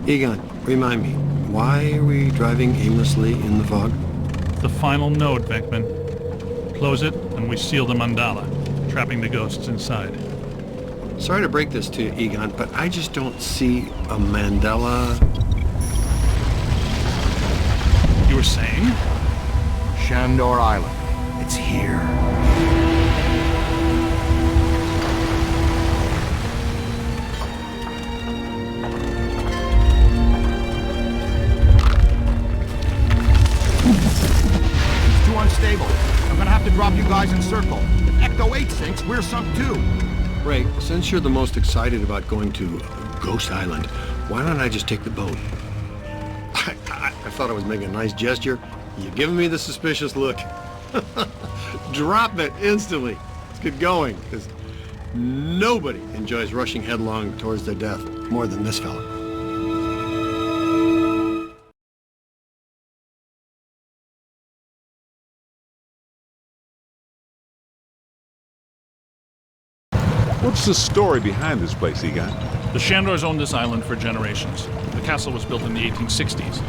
Egon, remind me, why are we driving aimlessly in the fog? The final node, Beckman. Close it, and we seal the mandala, trapping the ghosts inside. Sorry to break this to you, Egon, but I just don't see a mandala. You were saying? Shandor Island. It's here. It's too unstable. I'm gonna have to drop you guys in circle. If Ecto 8 sinks, we're sunk too. Ray, since you're the most excited about going to Ghost Island, why don't I just take the boat? I thought I was making a nice gesture. You're giving me the suspicious look. Drop it instantly. Let's get going, because nobody enjoys rushing headlong towards their death more than this fella. What's the story behind this place, Egon? The Shandors owned this island for generations. The castle was built in the 1860s.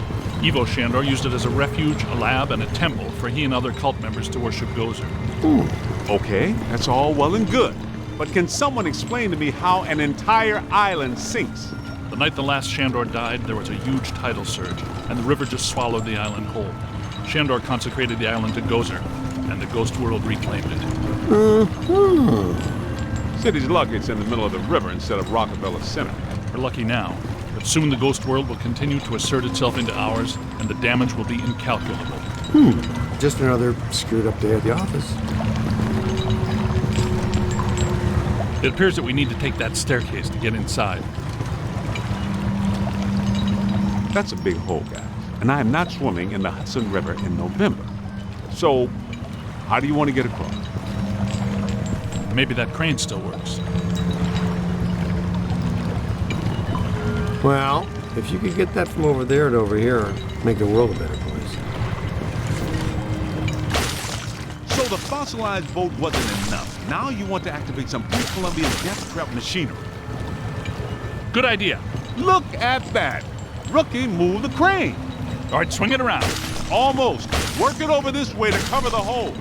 Ivo Shandor used it as a refuge, a lab, and a temple for he and other cult members to worship Gozer. Ooh, okay, that's all well and good. But can someone explain to me how an entire island sinks? The night the last Shandor died, there was a huge tidal surge, and the river just swallowed the island whole. Shandor consecrated the island to Gozer, and the ghost world reclaimed it. City's lucky it's in the middle of the river instead of Rockefeller Center. We're lucky now, but soon the ghost world will continue to assert itself into ours, and the damage will be incalculable. Just another screwed up day at the office. It appears that we need to take that staircase to get inside. That's a big hole, guys. And I am not swimming in the Hudson River in November. So, how do you want to get across? Maybe that crane still works. Well, if you could get that from over there to over here, it'd make the world a better place. So the fossilized boat wasn't enough. Now you want to activate some pre-Columbian death trap machinery. Good idea. Look at that! Rookie, move the crane. All right, swing it around. Almost. Work it over this way to cover the hole.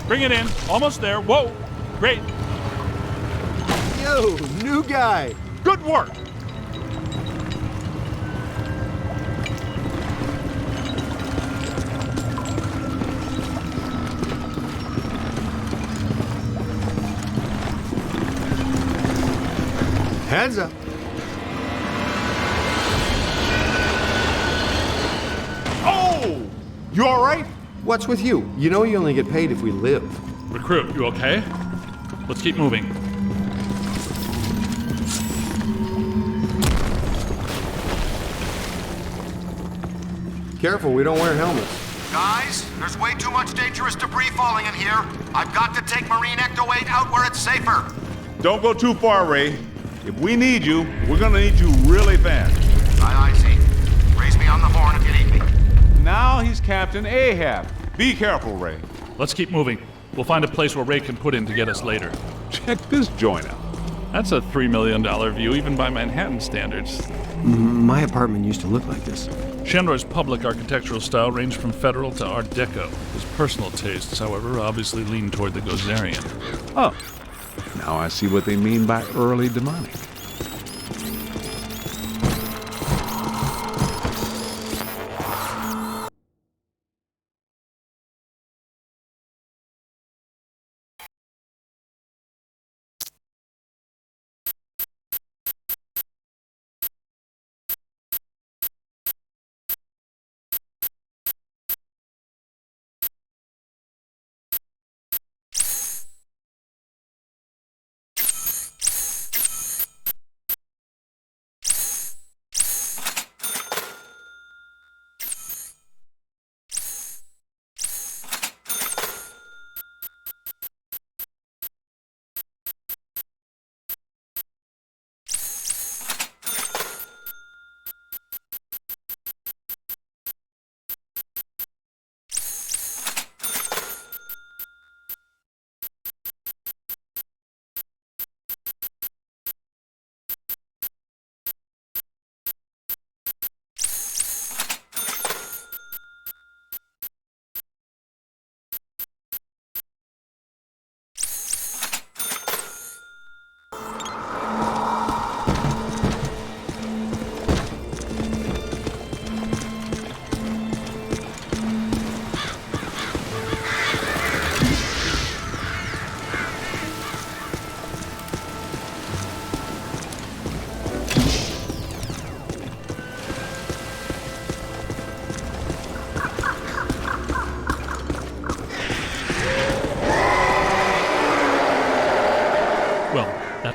Bring it in. Almost there. Whoa. Great. Yo, new guy. Good work! Heads up. Oh! You all right? What's with you? You know you only get paid if we live. Recruit, you okay? Let's keep moving. Careful, we don't wear helmets. Guys, there's way too much dangerous debris falling in here. I've got to take Marine Ecto 8 out where it's safer. Don't go too far, Ray. If we need you, we're gonna need you really fast. Aye, aye, see. Raise me on the horn if you need me. Now he's Captain Ahab. Be careful, Ray. Let's keep moving. We'll find a place where Ray can put in to get us later. Check this joint out. That's a $3 million view, even by Manhattan standards. My apartment used to look like this. Shandor's public architectural style ranged from Federal to Art Deco. His personal tastes, however, obviously leaned toward the Gozerian. Oh, now I see what they mean by early demonic.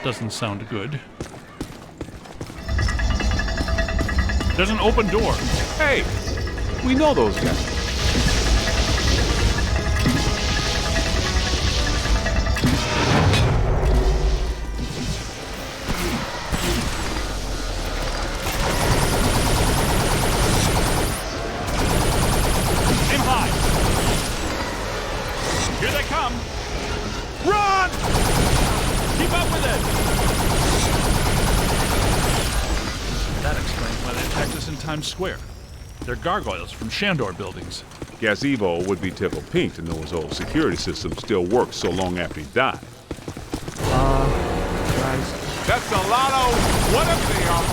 doesn't sound good. There's an open door. Hey, we know those guys. Aim high. Here they come. Run! Keep up with it. That explains why they attacked us in Times Square. They're gargoyles from Shandor buildings. Guess Evo would be tickled pink to know his old security system still works so long after he died. Guys. That's a lot of whatever they are.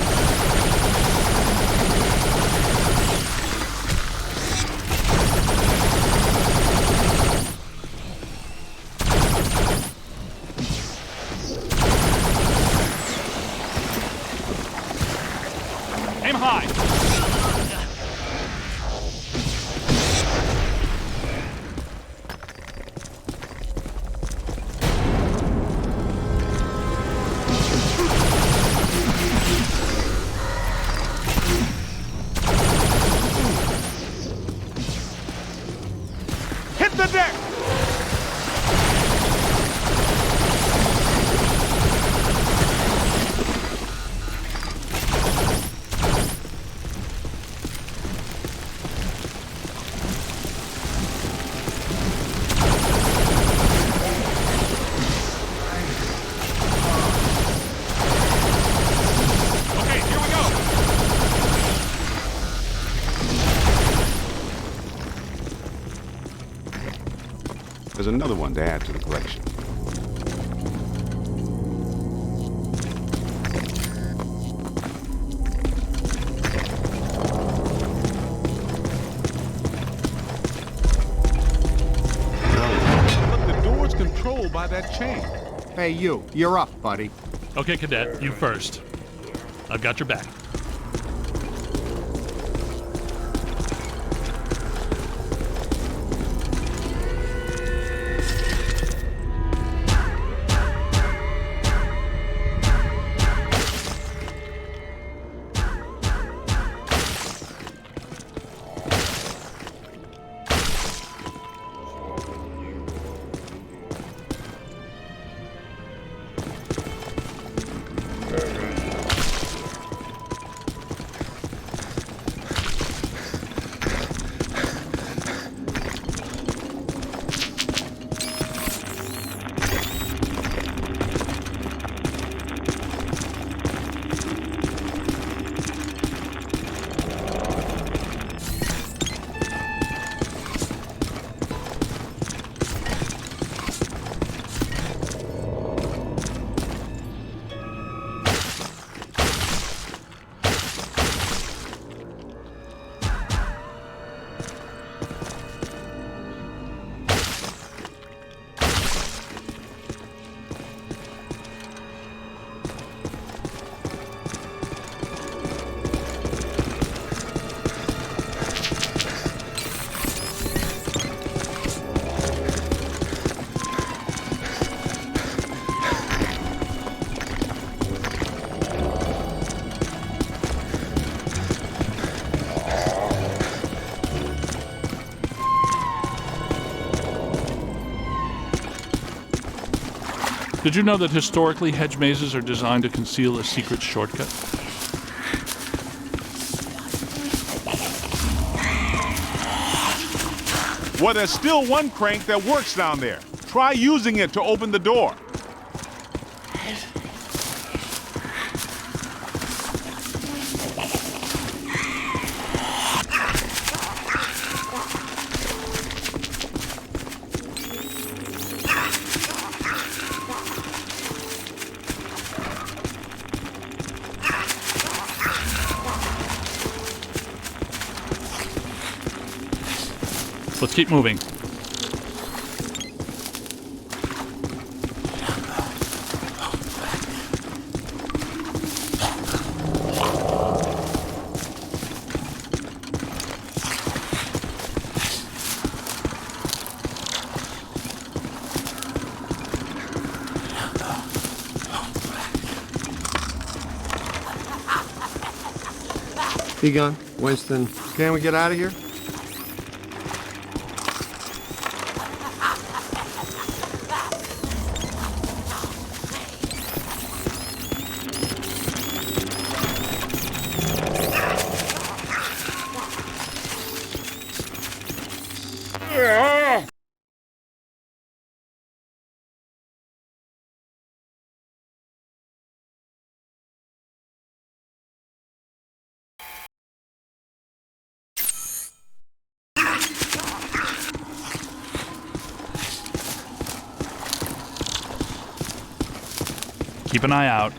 Aim high. Hit the deck! Okay, here we go. There's another one to add to the collection. Look, the door's controlled by that chain. Hey, you're up, buddy. Okay, Cadet, you first. I've got your back. Did you know that historically hedge mazes are designed to conceal a secret shortcut? Well, there's still one crank that works down there. Try using it to open the door. Let's keep moving. Egon, Winston, can we get out of here? Keep an eye out.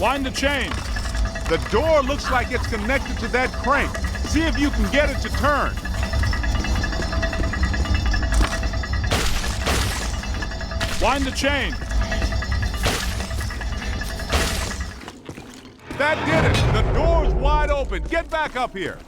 Wind the chain. The door looks like it's connected to that crank. See if you can get it to turn. Wind the chain. That did it. The door's wide open. Get back up here.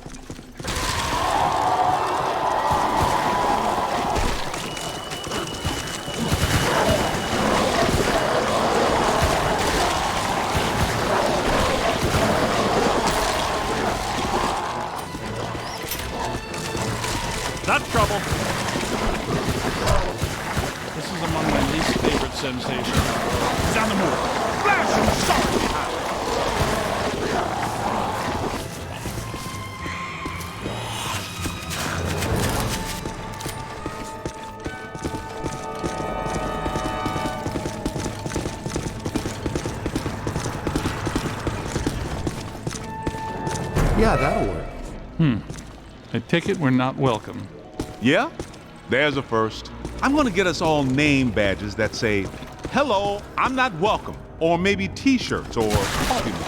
That's trouble. This is among my least favorite sensations. He's on the move. Flash and start behind. Yeah, that'll work. I take it we're not welcome. Yeah? There's a first. I'm gonna get us all name badges that say, "Hello, I'm not welcome," or maybe t-shirts or coffee mugs.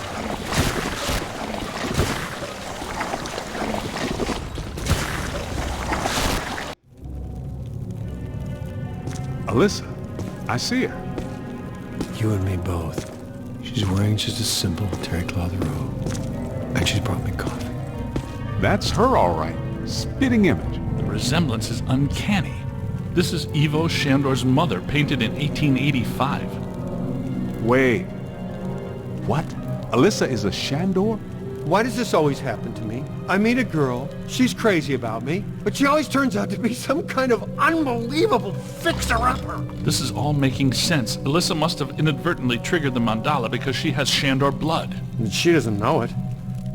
Alyssa, I see her. You and me both. She's wearing just a simple terry cloth robe. And she's brought me coffee. That's her, all right. Spitting image. The resemblance is uncanny. This is Ivo Shandor's mother, painted in 1885. Wait. What? Alyssa is a Shandor? Why does this always happen to me? I meet a girl, she's crazy about me, but she always turns out to be some kind of unbelievable fixer-upper. This is all making sense. Alyssa must have inadvertently triggered the mandala because she has Shandor blood. And she doesn't know it.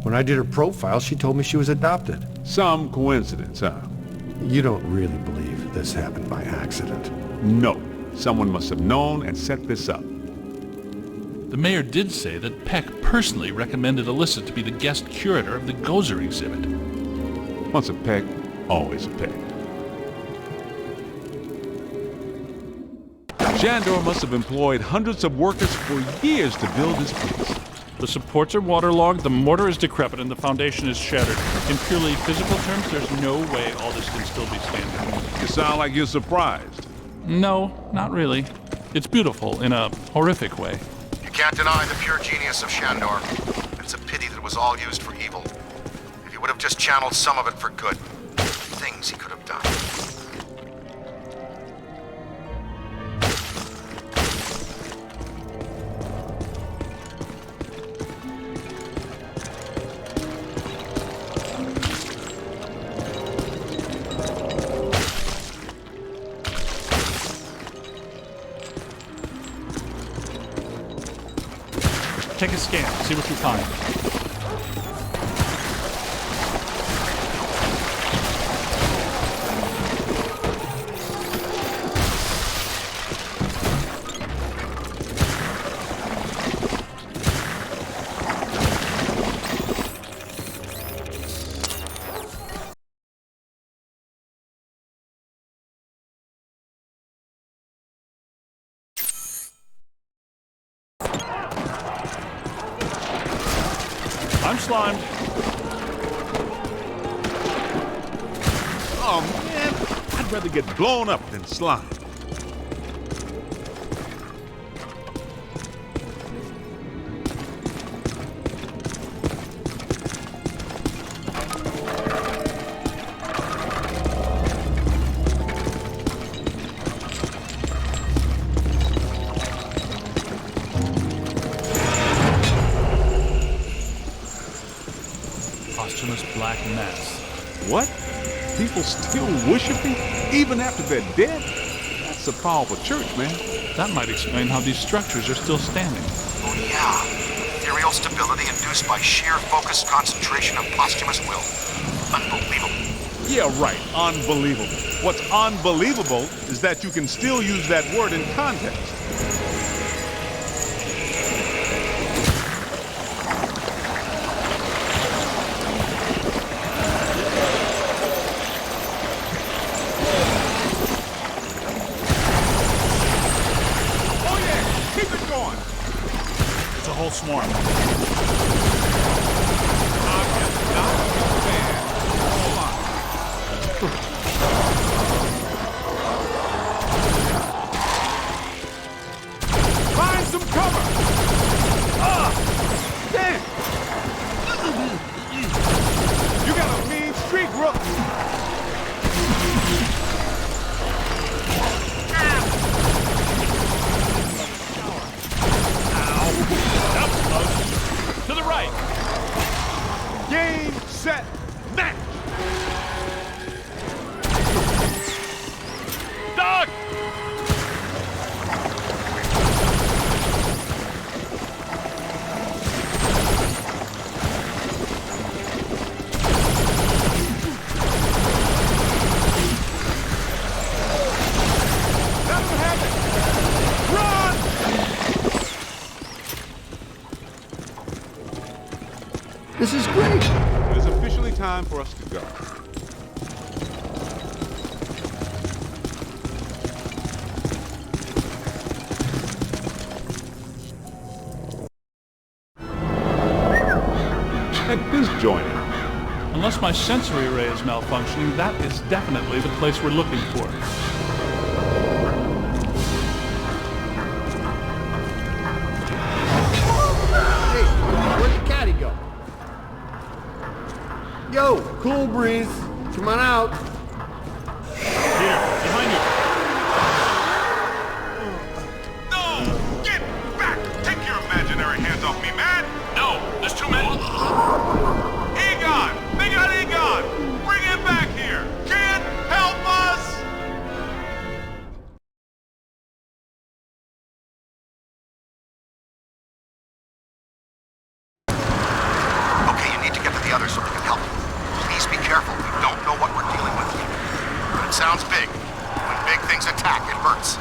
When I did her profile, she told me she was adopted. Some coincidence, huh? You don't really believe this happened by accident? No. Someone must have known and set this up. The mayor did say that Peck personally recommended Alyssa to be the guest curator of the Gozer exhibit. Once a peck, always a peck. Shandor must have employed hundreds of workers for years to build this place. The supports are waterlogged, the mortar is decrepit, and the foundation is shattered. In purely physical terms, there's no way all this can still be standing. You sound like you're surprised. No, not really. It's beautiful in a horrific way. You can't deny the pure genius of Shandor. It's a pity that it was all used for evil. If he would have just channeled some of it for good, things he could have done. Take a scan, see what you find. I'm slimed. Oh, man. I'd rather get blown up than slime. What? People still worshiping even after they're dead? That's a powerful church, man. That might explain how these structures are still standing. Oh yeah. Ethereal stability induced by sheer focused concentration of posthumous will. Unbelievable. Yeah, right. Unbelievable. What's unbelievable is that you can still use that word in context. Oh yeah, keep it going. It's a whole swarm. Find some cover! Ah! Damn! You got a mean streak, Rook! That was close. To the right. Game, set, match! Doc! That'll have it! Run! This is great. It is officially time for us to go. Check this joint out. Unless my sensory array is malfunctioning, that is definitely the place we're looking for. Hey, where'd the caddy go? Yo, cool breeze. Come on out. Here, behind you. No! Get back! Take your imaginary hands off me, man! No, there's too many. Egon! They got Egon! Bring him back here! Kid, help us! Okay, you need to get to the others so we can help. Please be careful. We don't know what we're dealing with. But it sounds big. When big things attack, it hurts.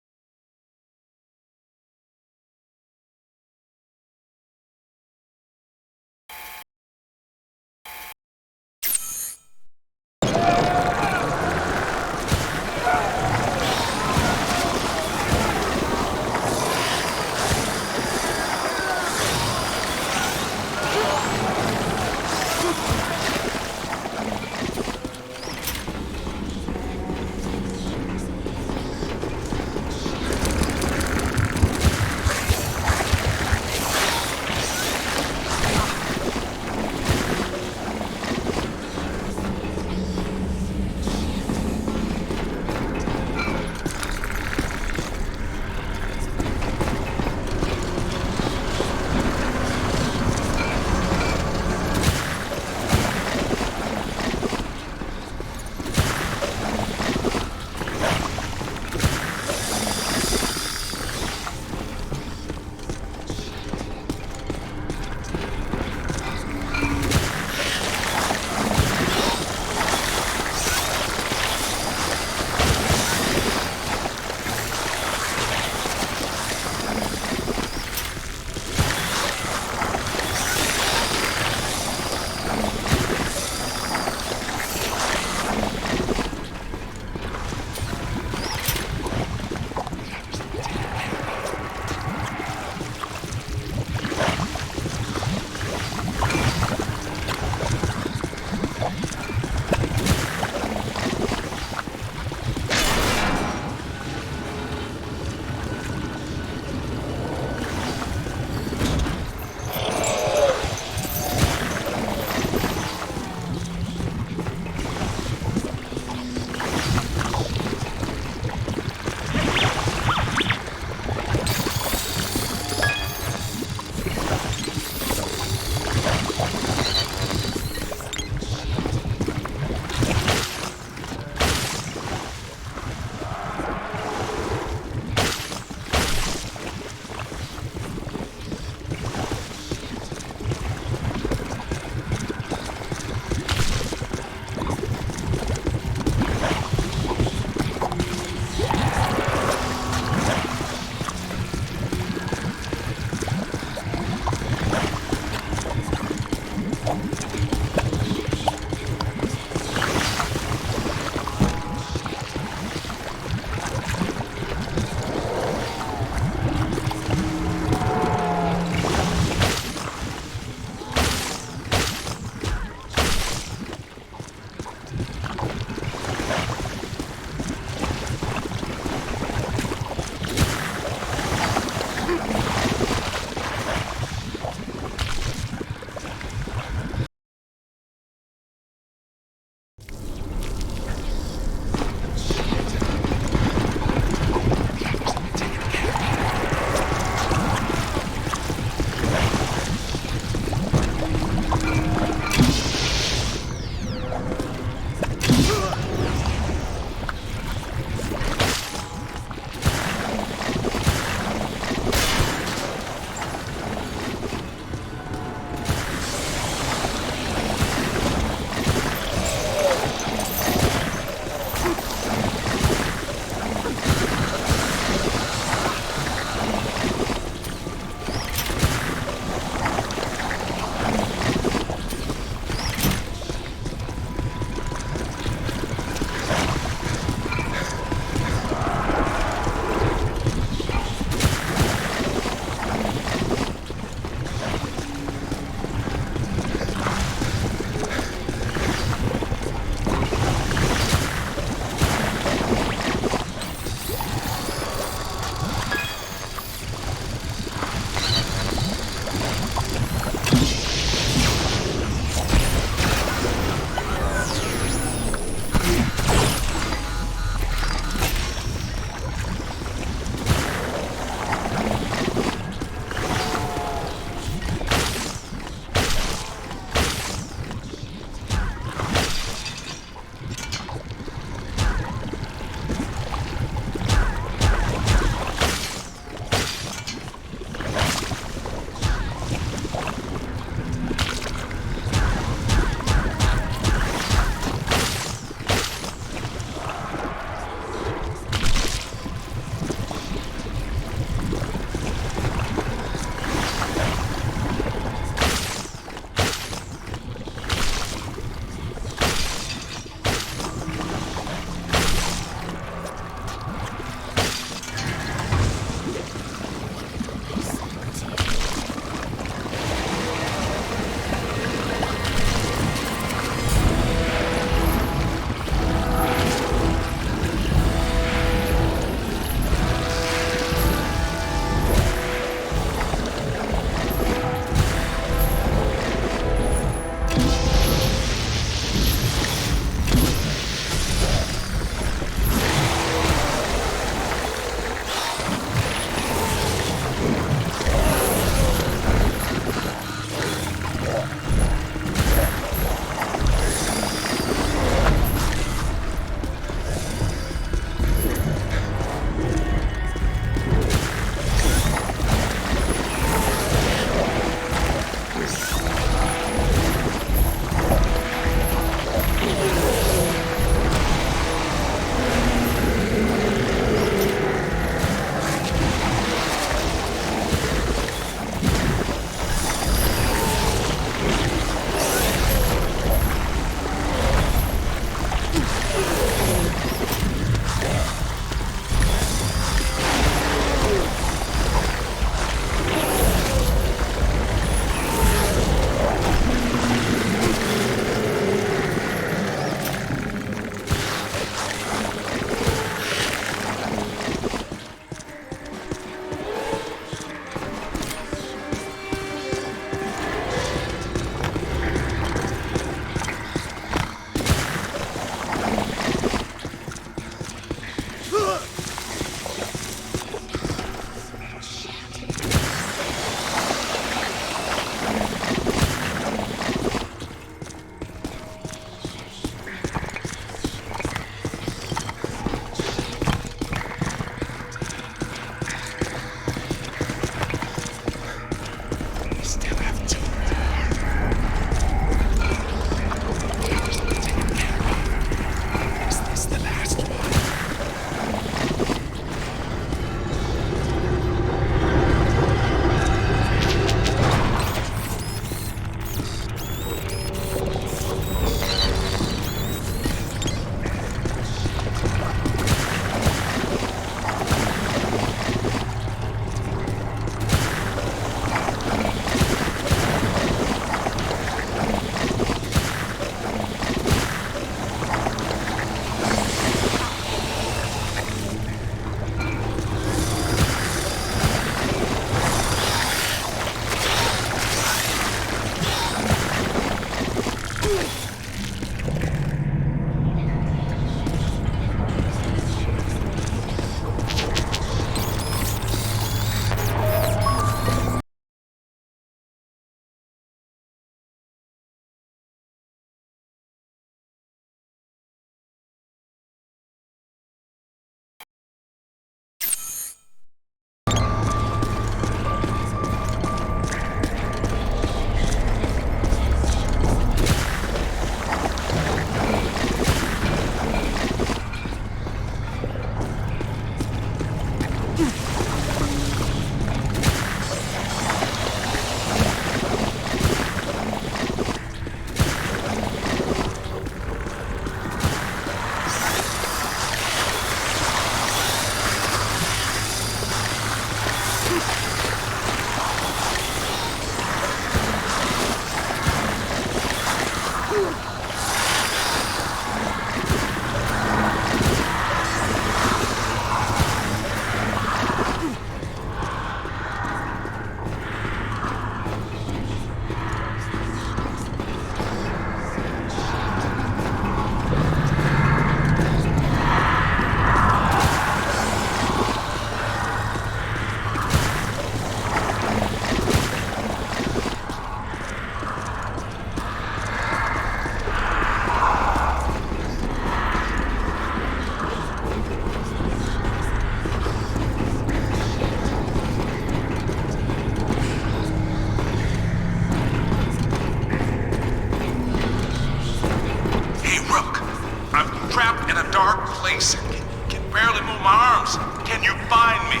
dark place and can barely move my arms. Can you find me?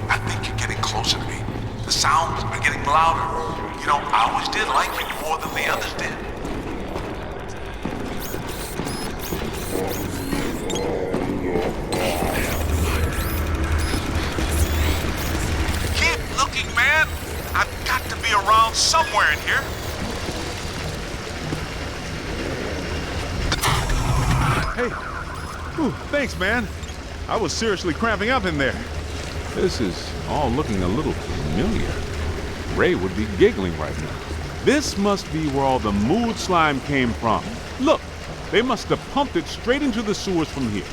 I think you're getting closer to me. The sounds are getting louder. You know, I always did like you more than the others did. Keep looking, man. I've got to be around somewhere in here. Hey. Whew, thanks, man. I was seriously cramping up in there. This is all looking a little familiar. Ray would be giggling right now. This must be where all the mood slime came from. Look, they must have pumped it straight into the sewers from here.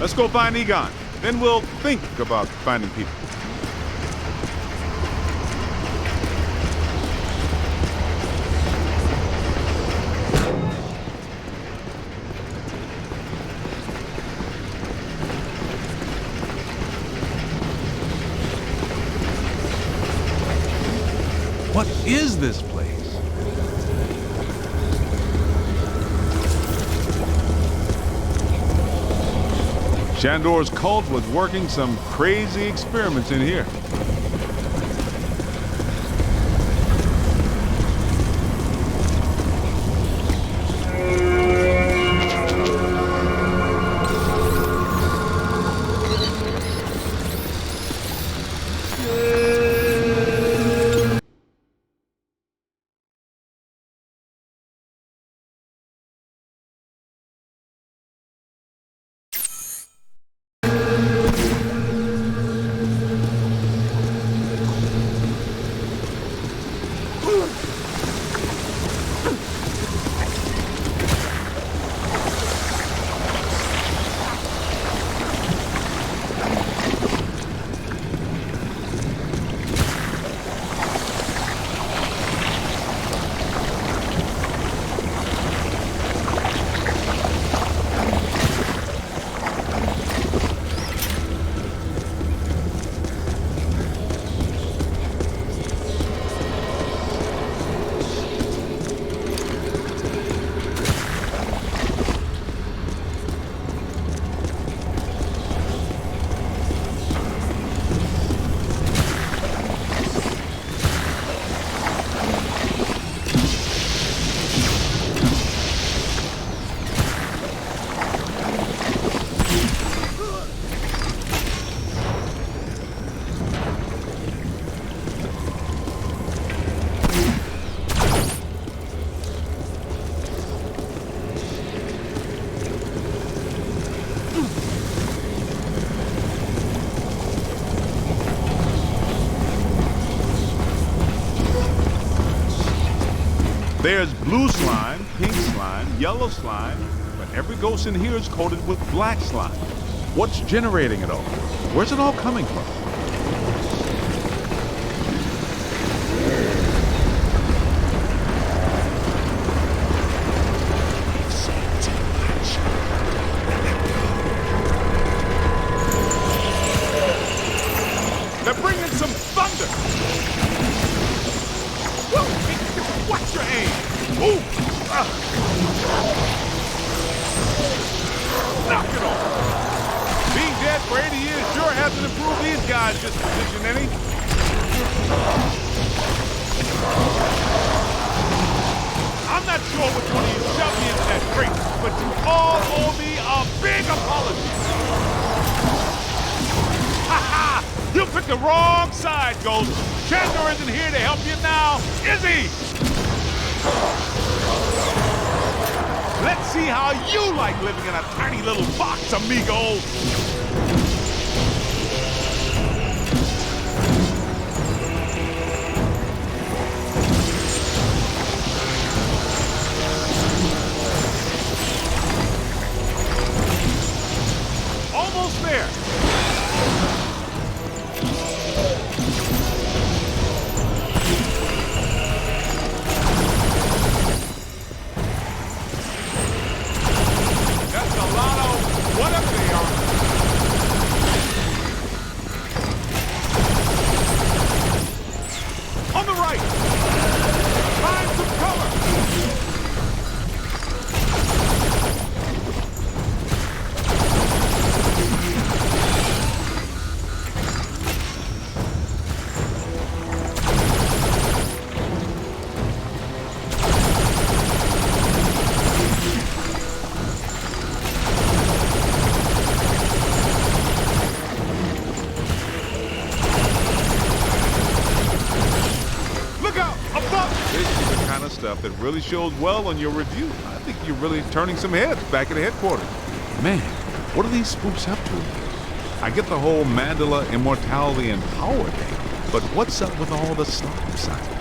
Let's go find Egon. Then we'll think about finding people. What is this place? Shandor's cult was working some crazy experiments in here. There's blue slime, pink slime, yellow slime, but every ghost in here is coated with black slime. What's generating it all? Where's it all coming from? They're bringing some thunder! Whoa! Watch your aim! Move! Knock it off! Being dead for 80 years sure hasn't improved these guys' disposition any. I'm not sure which one of you shoved me into that crate, but you all owe me a big apology. Ha ha! You picked the wrong side, Ghost. Chandler isn't here to help you now, is he? Let's see how you like living in a tiny little box, amigo. Almost there. What if they are? On the right! Find some cover! stuff that really shows well on your review. I think you're really turning some heads back at the headquarters. Man, what are these spooks up to? I get the whole Mandela immortality and power thing, but what's up with all the stop signs?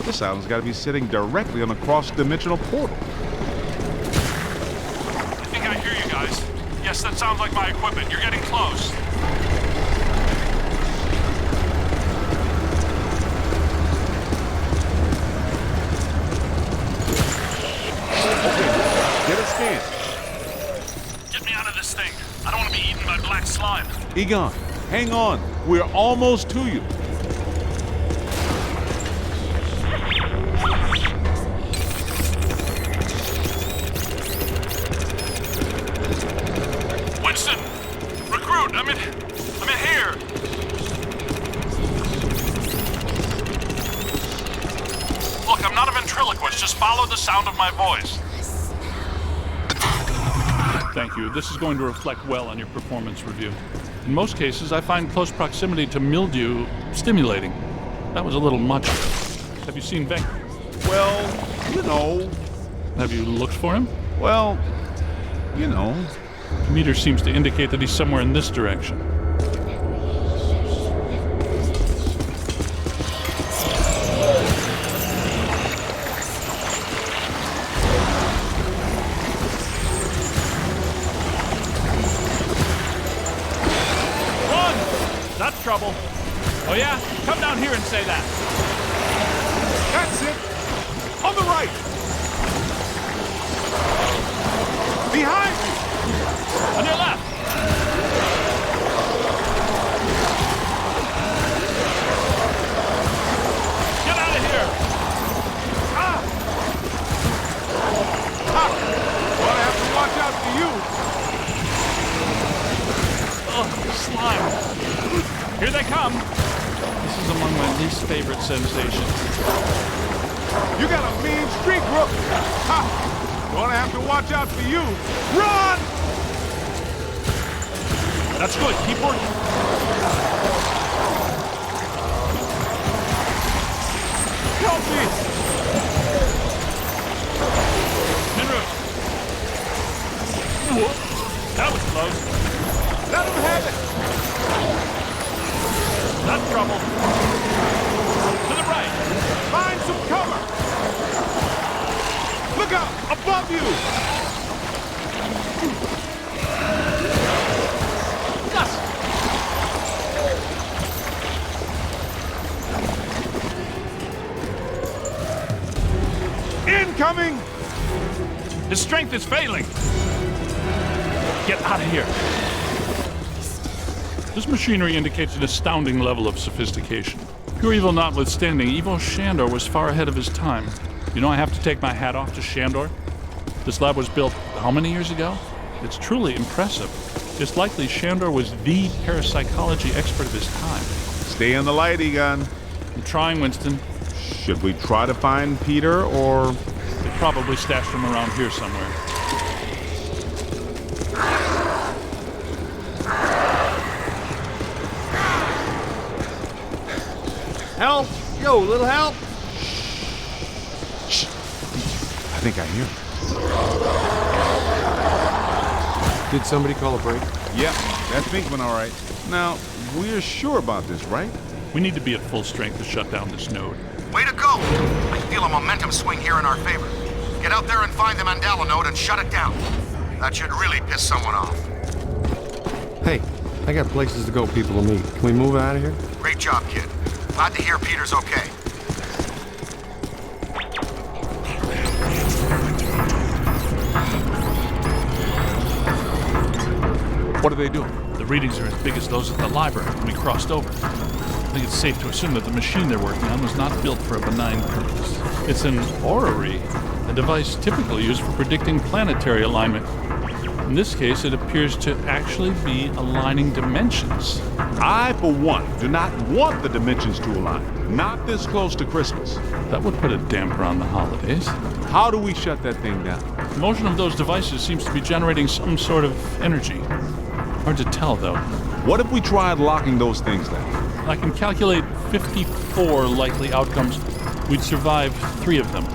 This island's got to be sitting directly on a cross-dimensional portal. I think I hear you guys. Yes, that sounds like my equipment. You're getting close. Get a scan. Get me out of this thing. I don't want to be eaten by black slime. Egon, hang on. We're almost to you. Winston! Recruit! I'm in here! Look, I'm not a ventriloquist. Just follow the sound of my voice. Thank you. This is going to reflect well on your performance review. In most cases, I find close proximity to mildew stimulating. That was a little much. Have you seen Beck? Well, you know. Have you looked for him? Well, you know. The meter seems to indicate that he's somewhere in this direction. Run! That's trouble. Oh yeah? Come down here and say that. That's it. On the right. Behind you. On your left. Get out of here. Ah! Well, I have to watch out for you. Oh, slime. Here they come. This is among my least favorite sensations. You got a mean streak, Rook. Ha! Gonna have to watch out for you. Run! That's good. Keep working. Help me! Minru. That was close. Let him have it! That's trouble. To the right. Find some cover! Look out! Above you! Yes. Incoming! His strength is failing. Get out of here. This machinery indicates an astounding level of sophistication. Pure evil notwithstanding, Ivo Shandor was far ahead of his time. You know, I have to take my hat off to Shandor. This lab was built how many years ago? It's truly impressive. It's likely Shandor was the parapsychology expert of his time. Stay in the light, Egon. I'm trying, Winston. Should we try to find Peter, or... They probably stashed him around here somewhere. Help! Yo, little help! Shh. I think I hear him. Did somebody call a break? Yep, that's Pinkman, all right. Now, we're sure about this, right? We need to be at full strength to shut down this node. Way to go! I feel a momentum swing here in our favor. Get out there and find the Mandela node and shut it down. That should really piss someone off. Hey, I got places to go, people to meet. Can we move out of here? Great job, kid. Glad to hear Peter's okay. What are they doing? The readings are as big as those at the library when we crossed over. I think it's safe to assume that the machine they're working on was not built for a benign purpose. It's an orrery, a device typically used for predicting planetary alignment. In this case, it appears to actually be aligning dimensions. I, for one, do not want the dimensions to align. Not this close to Christmas. That would put a damper on the holidays. How do we shut that thing down? The motion of those devices seems to be generating some sort of energy. Hard to tell, though. What if we tried locking those things down? I can calculate 54 likely outcomes. We'd survive 3 of them.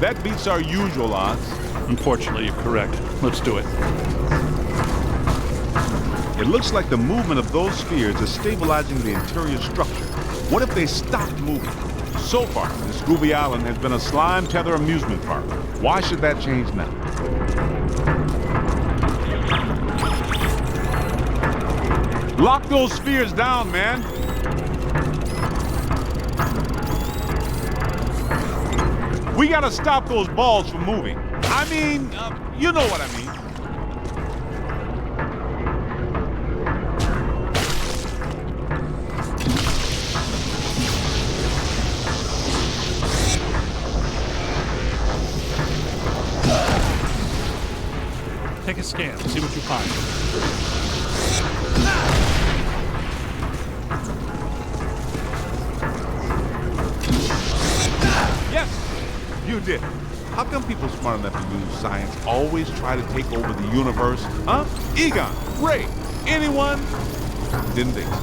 That beats our usual odds. Unfortunately, you're correct. Let's do it. It looks like the movement of those spheres is stabilizing the interior structure. What if they stopped moving? So far, this Gooby Island has been a slime tether amusement park. Why should that change now? Lock those spheres down, man. We gotta stop those balls from moving. I mean, you know what I mean. Take a scan, see what you find. Yes, you did. How come people smart enough to use science always try to take over the universe? Huh? Egon, Ray, anyone? Didn't think so.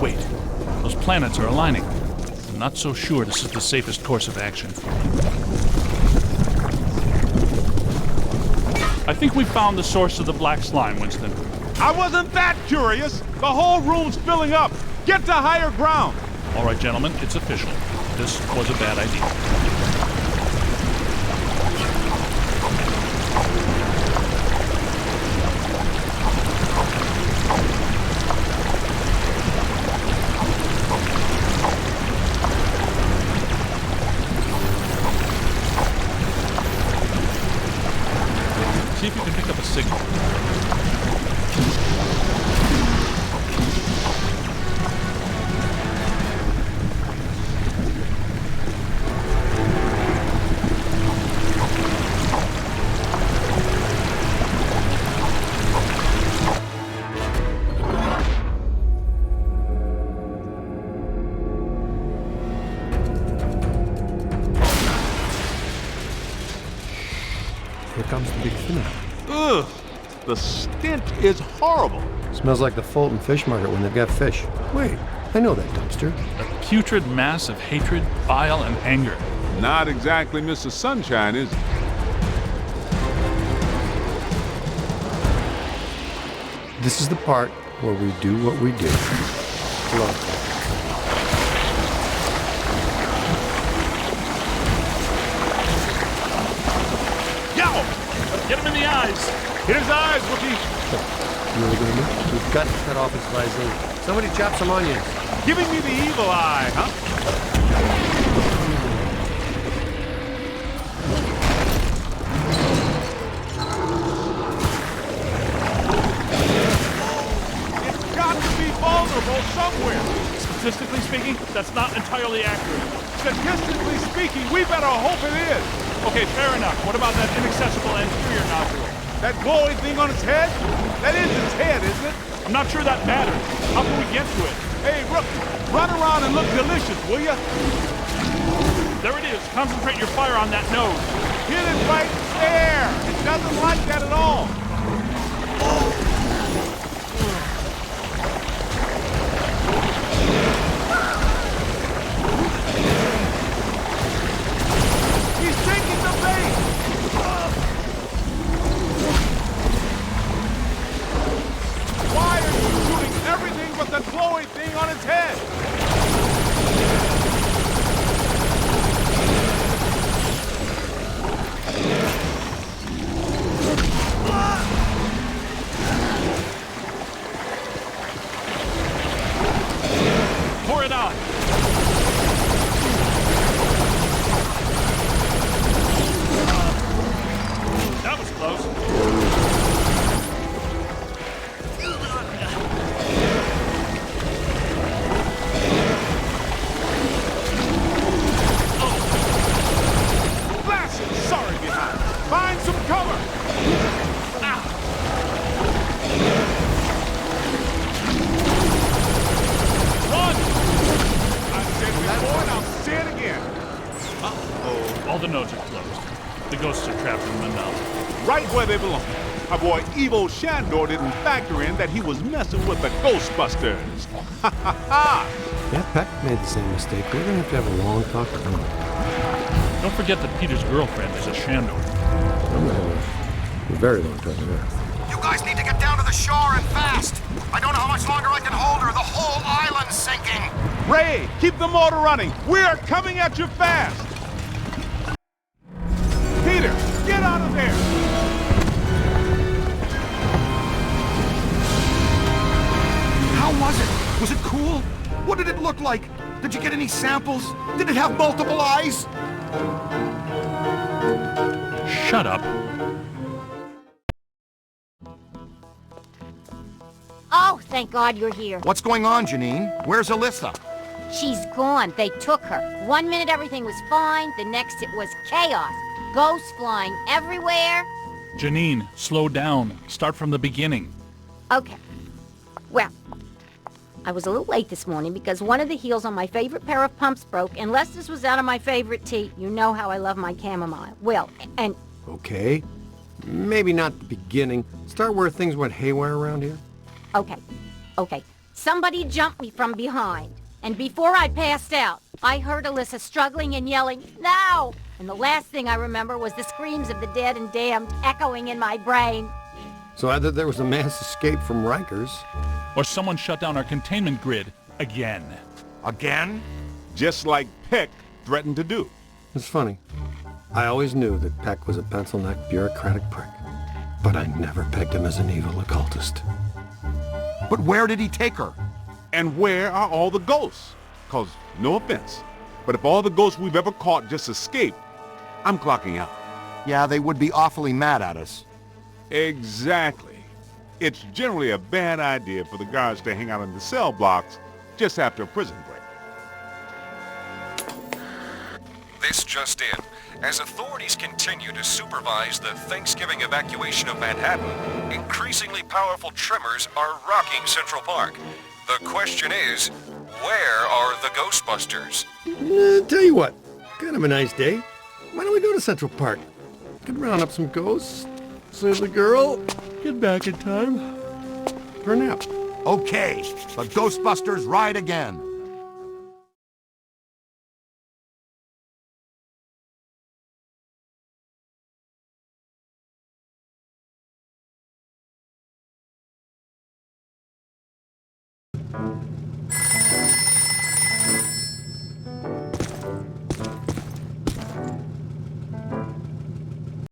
Wait, those planets are aligning. I'm not so sure this is the safest course of action. I think we found the source of the black slime, Winston. I wasn't that curious. The whole room's filling up. Get to higher ground. All right, gentlemen, it's official. This was a bad idea. See if you can pick up a signal. Here comes the big finale. Ugh, the stench is horrible. Smells like the Fulton Fish Market when they've got fish. Wait, I know that dumpster. A putrid mass of hatred, bile, and anger. Not exactly Mrs. Sunshine, is it? This is the part where we do what we do. Look. Get him in the eyes! Hit his eyes, Wookie. You really gonna move? We've got to cut off his visine. Somebody chop some onions. Giving me the evil eye, huh? It's got to be vulnerable somewhere. Statistically speaking, that's not entirely accurate. Statistically speaking, we better hope it is. Okay, fair enough. What about that inaccessible anterior nodule? That glowing thing on its head? That is its head, isn't it? I'm not sure that matters. How can we get to it? Hey, Rook, run around and look delicious, will ya? There it is. Concentrate your fire on that nose. Hit it right there. It doesn't like that at all. He's taking the bait. Why are you shooting everything but the glowing thing on its head? right where they belong. My boy Evil Shandor didn't factor in that he was messing with the Ghostbusters. Ha ha ha! Yeah, Peck made the same mistake. We're gonna have to have a long talk with him. Don't forget that Peter's girlfriend is a Shandor. I'm gonna have a very long talk with her. You guys need to get down to the shore and fast. I don't know how much longer I can hold her. The whole island's sinking. Ray, keep the motor running. We're coming at you fast. Peter, get out of there. How was it? Was it cool? What did it look like? Did you get any samples? Did it have multiple eyes? Shut up. Oh, thank God you're here. What's going on, Janine? Where's Alyssa? She's gone. They took her. 1 minute everything was fine, the next it was chaos. Ghosts flying everywhere. Janine, slow down. Start from the beginning. Okay. Well, I was a little late this morning because one of the heels on my favorite pair of pumps broke, and Lester's was out of my favorite tea. You know how I love my chamomile. Well, and... Okay. Maybe not the beginning. Start where things went haywire around here. Okay. Somebody jumped me from behind. And before I passed out, I heard Alyssa struggling and yelling, "No!" And the last thing I remember was the screams of the dead and damned echoing in my brain. So either there was a mass escape from Rikers. Or someone shut down our containment grid again. Again? Just like Peck threatened to do. It's funny. I always knew that Peck was a pencil-necked bureaucratic prick. But I never pegged him as an evil occultist. But where did he take her? And where are all the ghosts? Cause, no offense, but if all the ghosts we've ever caught just escaped, I'm clocking out. Yeah, they would be awfully mad at us. Exactly. It's generally a bad idea for the guards to hang out in the cell blocks just after a prison break. This just in. As authorities continue to supervise the Thanksgiving evacuation of Manhattan, increasingly powerful tremors are rocking Central Park. The question is, where are the Ghostbusters? Tell you what, kind of a nice day. Why don't we go to Central Park? Could round up some ghosts, save the girl, get back in time for a nap. Okay, the Ghostbusters ride again.